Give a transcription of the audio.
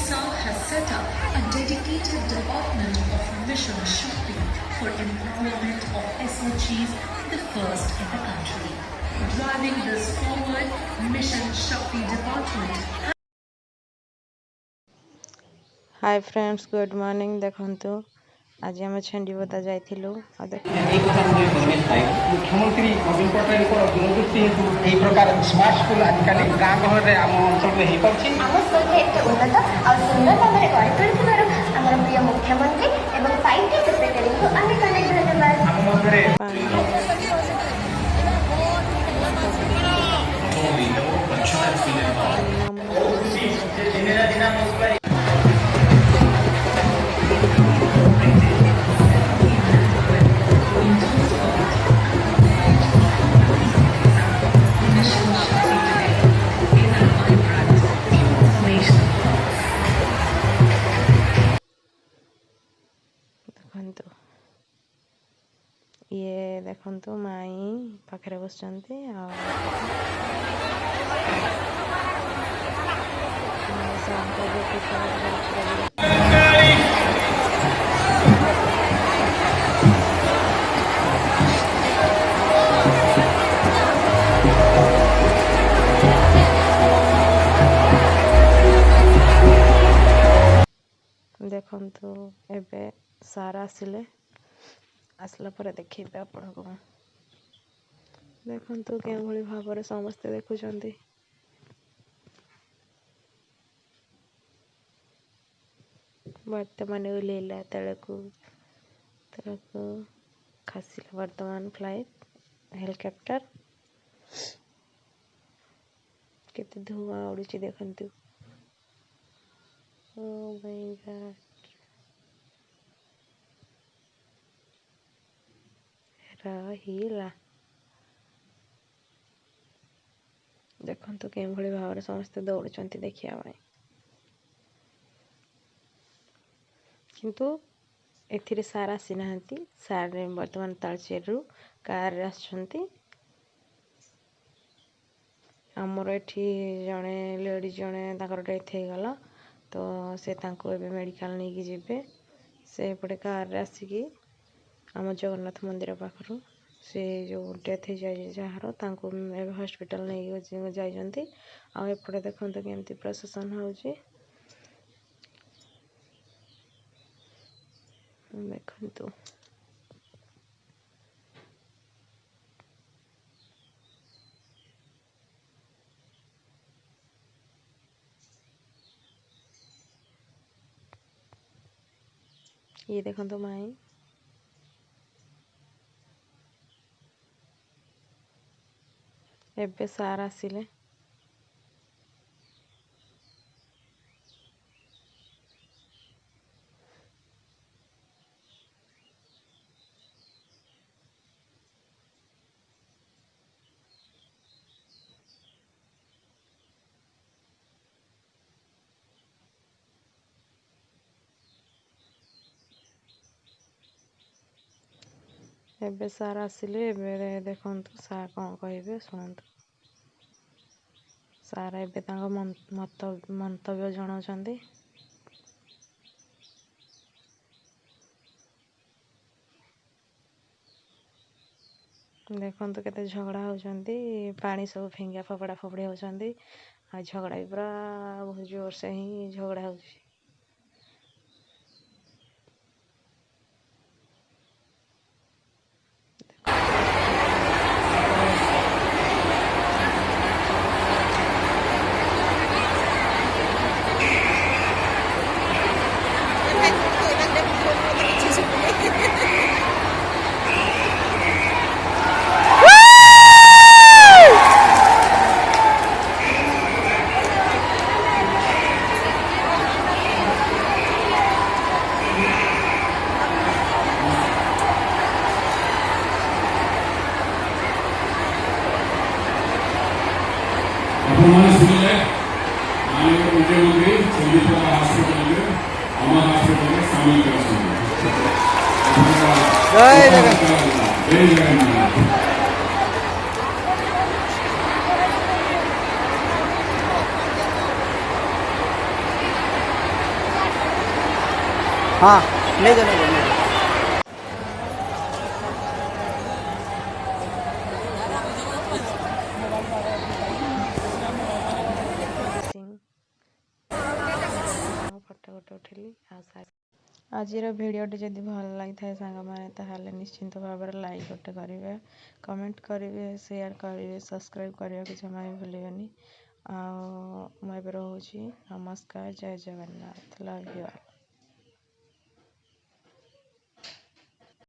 ISA has set up a dedicated department of Mission Shakti for empowerment of SHGs, the first in the country. Driving this forward, Mission Shakti department. Hi friends good morning देखंतु आज आम छेंडीबदा जाइथिलु मुख्यमंत्री नवीन पट्टनायक दूरदृष्टि हेतु यही प्रकार smart school आजिकल गाँ गहरे आम अंचल में हो पार्टी आम स्कूल एत उन्नत और सुंदर भाव में गढ़ी तोड़ आम प्रिय मुख्यमंत्री और 5T सेक्रेटरी को अनेक अनेक धन्यवाद। ये देखंतु माई पाखरे बसचंती देखंतु एबे सारा आसिले आसला पर देखिबे आपण को देखंतु के भली भाबरे समस्त देखुचंती वर्तमान उलेला तळकू खासिला वर्तमान फ्लाइट हेलीकॉप्टर केते धुआं उडुची देखंतु। ओ माय गॉड रहिला देखंतु के भली भाबरे समस्त दौड़ुचंती देखिया भाई किंतु एथिरे सारा आसी नाहंती सारे वर्तमान तालचेरु कार आछंती हमर एठी जणे लेडी जणे ताकर डेथ हे गला तो से तांको एबे मेडिकल नै कि जेबे से पडे कार आसी आम जगन्नाथ मंदिर पाखरु से जो डेथ हो जाए जार तांको एबे हॉस्पिटल नहीं जाइजंती आ एपटे देखंतु केमती प्रोसेसन होउची देखंतु ये देखंतु माई एबे सारा आसिले एबे सारा आसिले एबे देखंतु सा कौन कहिबे सुनंतु सारा एबे तांको मंतव्य जणाउछंती देखंतु केते झगड़ा होचंती पानी सब फिंगा फपड़ा फपड़ी होचंती आ झगड़ा भी पूरा बहुत जोर से ही झगड़ा होची। मुख्यमंत्री संगीता हॉस्पिटल अमर हॉस्पिटल में शामिल कर जय जगन्नाथ। हाँ ले जाओ ले जाओ। ଫଟୋ ଗୋଟେ ଉଠେଇଲି ଆଜିର ଭିଡ଼ିଓଟି ଯଦି ଭଲ ଲାଗିଥାଏ ସାଙ୍ଗମାନେ ତାହେଲେ ନିଶ୍ଚିନ୍ତ ଭାବରେ ଲାଇକ୍ ଗୋଟେ କରିବେ, କମେଣ୍ଟ କରିବେ, ସେୟାର କରିବେ, ସବସ୍କ୍ରାଇବ୍ କରିବାକୁ ଜମା ବି ଭୁଲିବେନି। ଆଉ ମୁଁ ଏବେ ରହୁଛି। ନମସ୍କାର, ଜୟ ଜଗନ୍ନାଥ, ଲଭ୍ ୟୁ ଅଲ୍।